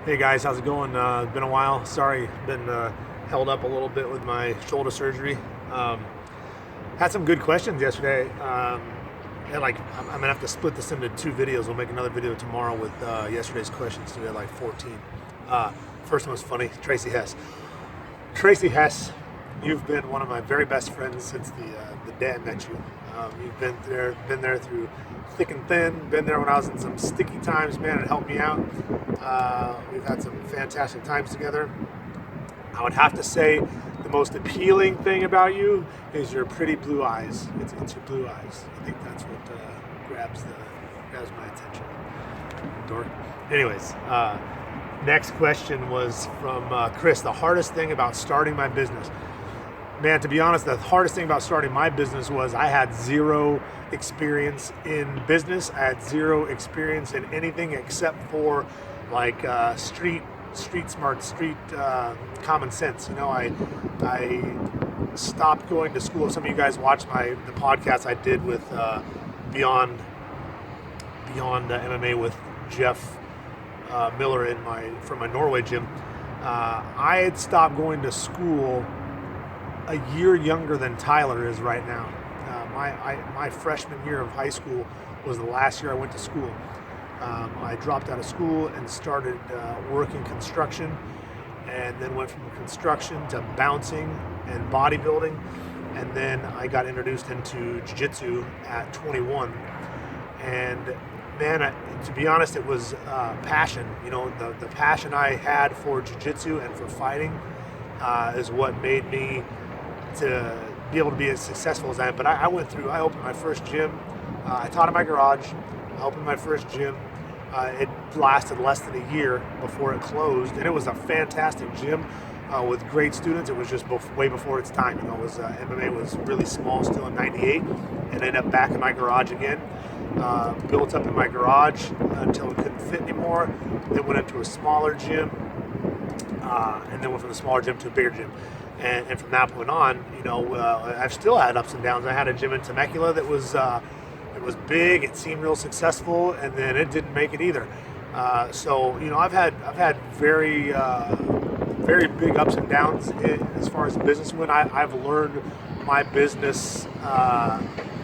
Hey guys, how's it going? It's been a while. Sorry, been held up a little bit with my shoulder surgery. Had some good questions yesterday. And I'm gonna have to split this into two videos. We'll make another video tomorrow with yesterday's questions. Today, like 14. First one was funny. Tracy Hess. Tracy Hess, you've been one of my very best friends since the day I met you. You've been there through thick and thin. Been there when I was in some sticky times, man. It helped me out. We've had some fantastic times together. I would have to say the most appealing thing about you is your pretty blue eyes. It's your blue eyes. I think that's what grabs my attention. Dork. Anyways, next question was from Chris. The hardest thing about starting my business. Man, to be honest, the hardest thing about starting my business was I had zero experience in business. I had zero experience in anything except for like street smart, common sense. You know, I stopped going to school. Some of you guys watched the podcast I did with Beyond MMA with Jeff Miller from my Norway gym. I had stopped going to school a year younger than Tyler is right now. My freshman year of high school was the last year I went to school. I dropped out of school and started working construction, and then went from construction to bouncing and bodybuilding, and then I got introduced into jiu-jitsu at 21. And man, to be honest, it was passion. You know, the passion I had for jiu-jitsu and for fighting is what made me to be able to be as successful as I am. But I opened my first gym. I taught in my garage. I opened my first gym. It lasted less than a year before it closed, and it was a fantastic gym with great students. It was just way before its time. You know, MMA was really small still in '98, and ended up back in my garage again. Built up in my garage until it couldn't fit anymore. Then went into a smaller gym, and then went from the smaller gym to a bigger gym. And from that point on, you know, I've still had ups and downs. I had a gym in Temecula that was it was big. It seemed real successful, and then it didn't make it either. So you know, I've had very big ups and downs as far as the business went. I've learned my business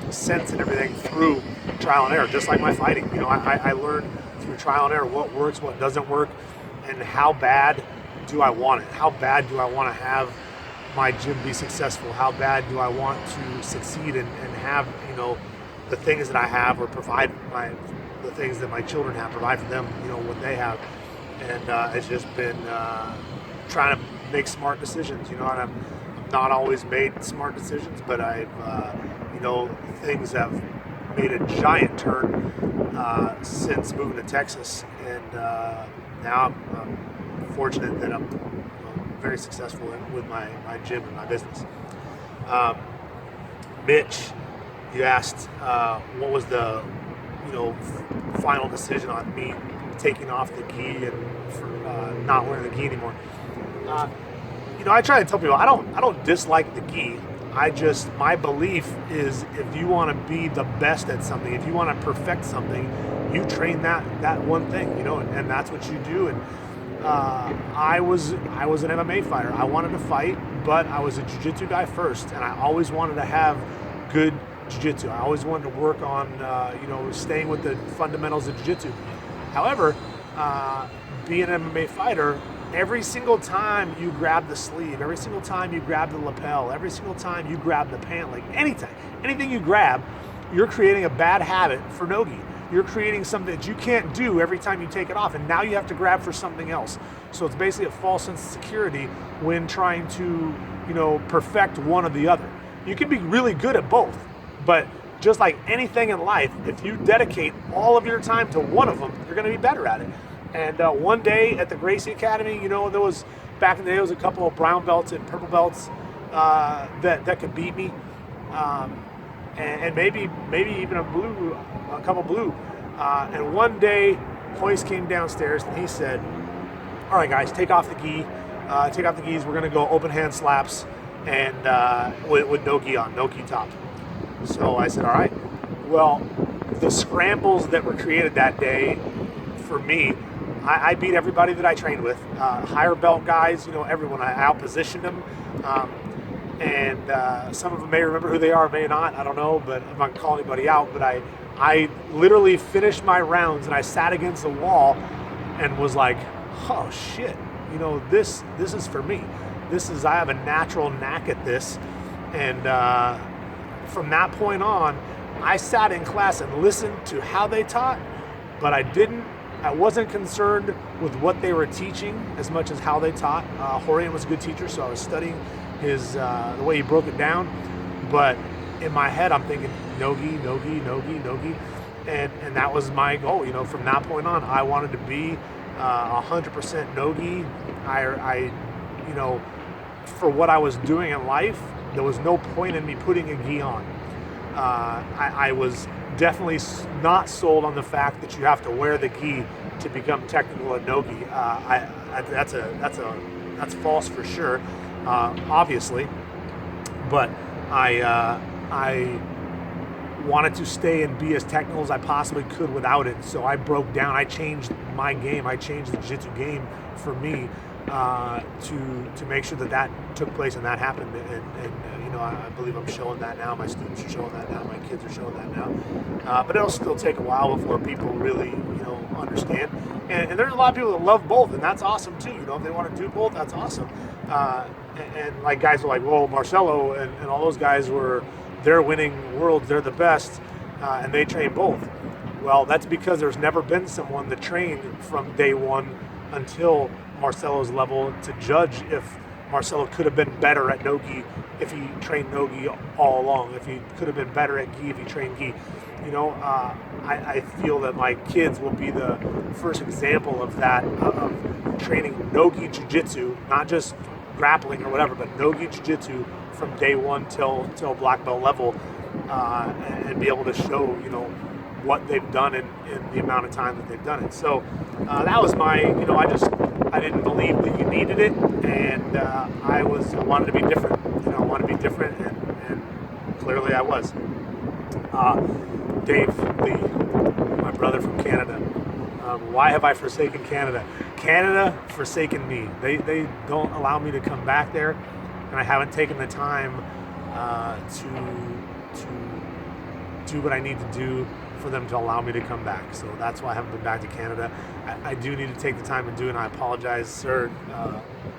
sense and everything through trial and error, just like my fighting. You know, I learned through trial and error what works, what doesn't work, and how bad do I want it? How bad do I want to have my gym be successful? How bad do I want to succeed and have, you know, the things that I have, or provide the things that my children have, provide for them, you know, what they have. And it's just been trying to make smart decisions, you know, and I've not always made smart decisions, but I've, you know, things have made a giant turn since moving to Texas. And now I'm fortunate that I'm very successful with my gym and my business. Mitch, you asked what was the, you know, final decision on me taking off the gi and for not wearing the gi anymore. You know, I try to tell people I don't dislike the gi. My belief is if you want to be the best at something, if you want to perfect something, you train that one thing, you know, and that's what you do. And I was an MMA fighter. I wanted to fight, but I was a jiu-jitsu guy first, and I always wanted to have good jiu-jitsu. I always wanted to work on, you know, staying with the fundamentals of jiu-jitsu. However, being an MMA fighter, every single time you grab the sleeve, every single time you grab the lapel, every single time you grab the pant leg, anything you grab, you're creating a bad habit for no-gi. You're creating something that you can't do every time you take it off, and now you have to grab for something else. So it's basically a false sense of security when trying to, you know, perfect one or the other. You can be really good at both, but just like anything in life, if you dedicate all of your time to one of them, you're going to be better at it. And one day at the Gracie Academy, you know, back in the day, there was a couple of brown belts and purple belts that could beat me, and maybe even a couple blue. And one day, Hoist came downstairs and he said, "All right, guys, take off the gi. Take off the gis. We're going to go open hand slaps and with no gi on, no gi top." So I said, "All right." Well, the scrambles that were created that day for me I beat everybody that I trained with. Higher belt guys, everyone. I outpositioned them. And some of them may remember who they are, may not. I don't know, but I'm not going to call anybody out. But I literally finished my rounds, and I sat against the wall and was like, oh, shit. This is for me. I have a natural knack at this. And from that point on, I sat in class and listened to how they taught, but I wasn't concerned with what they were teaching as much as how they taught. Horian was a good teacher, so I was studying the way he broke it down. But in my head, I'm thinking nogi, nogi, nogi, nogi. And that was my goal. From that point on, I wanted to be 100% nogi. I for what I was doing in life, there was no point in me putting a gi on. I was definitely not sold on the fact that you have to wear the gi to become technical at nogi. That's false for sure, obviously. But I wanted to stay and be as technical as I possibly could without it. So I broke down. I changed my game. I changed the jiu-jitsu game for me to make sure that took place and that happened. And I believe I'm showing that now. My students are showing that now. My kids are showing that now. But it'll still take a while before people really, understand. And there's a lot of people that love both, and that's awesome too. If they want to do both, that's awesome. And like guys are like, well, Marcelo and all those guys they're winning worlds. They're the best, and they train both. Well, that's because there's never been someone that trained from day one until Marcelo's level to judge if Marcelo could have been better at no-gi if he trained no-gi all along, if he could have been better at gi if he trained gi. I feel that my kids will be the first example of that, of training no-gi jiu-jitsu, not just grappling or whatever, but no-gi jiu-jitsu from day one till black belt level, and be able to show, what they've done in the amount of time that they've done it. So that was my, I didn't believe that you needed it, and I wanted to be different. I wanted to be different, and clearly I was. Dave Lee, my brother from Canada. Why have I forsaken Canada? Canada forsaken me. They don't allow me to come back there, and I haven't taken the time to do what I need to do for them to allow me to come back. So that's why I haven't been back to Canada. I do need to take the time to do it, and I apologize, sir,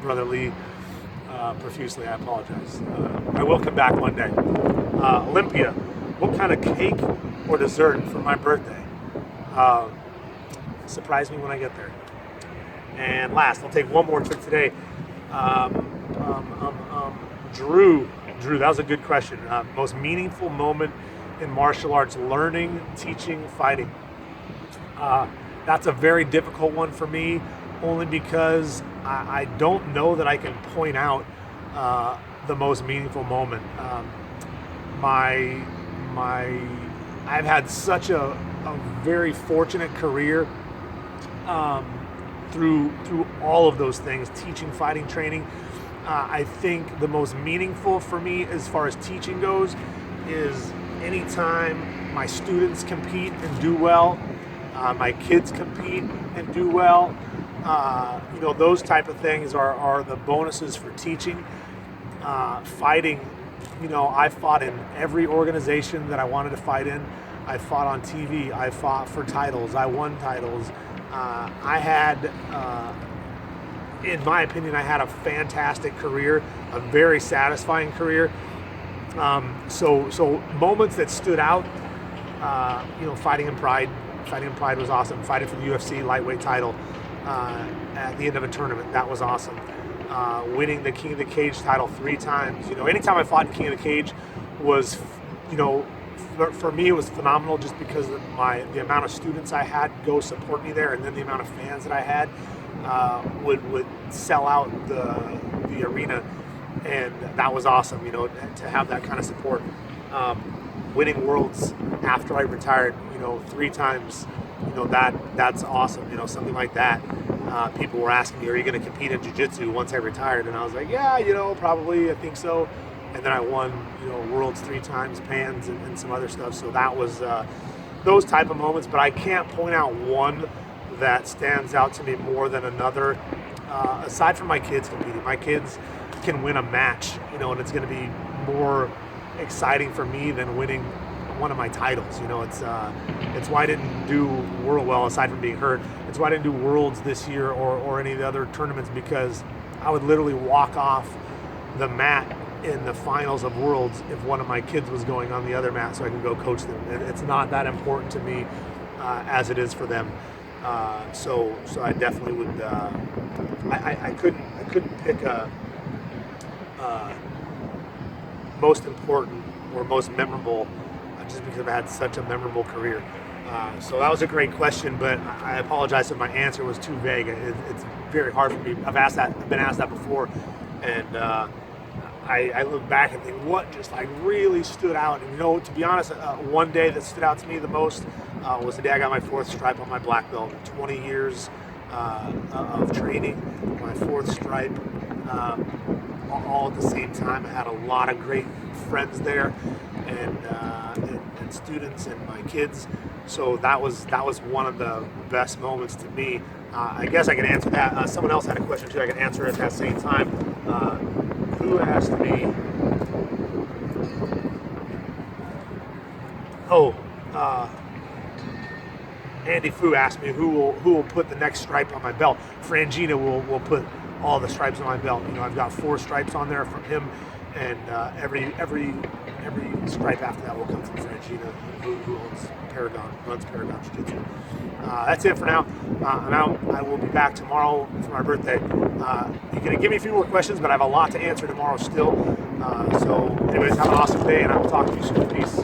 Brother Lee, profusely. I apologize. I will come back one day. Olympia, what kind of cake or dessert for my birthday? Surprise me when I get there. And last, I'll take one more trip today. Drew, that was a good question. Most meaningful moment in martial arts: learning, teaching, fighting. That's a very difficult one for me, only because I don't know that I can point out the most meaningful moment. I've had such a very fortunate career through all of those things: teaching, fighting, training. I think the most meaningful for me as far as teaching goes is anytime my students compete and do well, my kids compete and do well, those type of things are the bonuses for teaching. Fighting, I fought in every organization that I wanted to fight in. I fought on TV. I fought for titles. I won titles. I had, in my opinion, I had a fantastic career, a very satisfying career. So moments that stood out, fighting in Pride. Fighting in Pride was awesome. Fighting for the UFC lightweight title at the end of a tournament, that was awesome. Winning the King of the Cage title 3 times. Anytime I fought in King of the Cage was, for me it was phenomenal, just because of the amount of students I had go support me there, and then the amount of fans that I had would sell out the arena. And that was awesome, to have that kind of support. Winning worlds after I retired, 3 times, that's awesome, something like that. People were asking me, are you going to compete in jiu-jitsu once I retired? And I was like, yeah, probably, I think so. And then I won, worlds 3 times, pans, and some other stuff. So that was those type of moments. But I can't point out one that stands out to me more than another, aside from my kids competing. My kids can win a match, and it's going to be more exciting for me than winning one of my titles. It's why I didn't do World well, aside from being hurt. It's why I didn't do Worlds this year or any of the other tournaments, because I would literally walk off the mat in the finals of Worlds if one of my kids was going on the other mat, so I can go coach them. It's not that important to me as it is for them. So I definitely would. I couldn't pick a most important or most memorable, just because I've had such a memorable career. So that was a great question, but I apologize if my answer was too vague. It's very hard for me. I've been asked that before, and I look back and think what just like really stood out. And to be honest, one day that stood out to me the most was the day I got my 4th stripe on my black belt. 20 years of training, my 4th stripe, all at the same time. I had a lot of great friends there, and students and my kids. So that was one of the best moments to me. I guess I can answer that. Someone else had a question too. I can answer it at that same time. Who asked me? Andy Fu asked me who will put the next stripe on my belt. Frangina will put all the stripes on my belt. I've got 4 stripes on there from him, and every stripe after that will come from Frangina, who runs Paragon Jiu-Jitsu. That's it for now. I'm out. I will be back tomorrow for my birthday. You're going to give me a few more questions, but I have a lot to answer tomorrow still. So anyways, have an awesome day, and I will talk to you soon. Peace.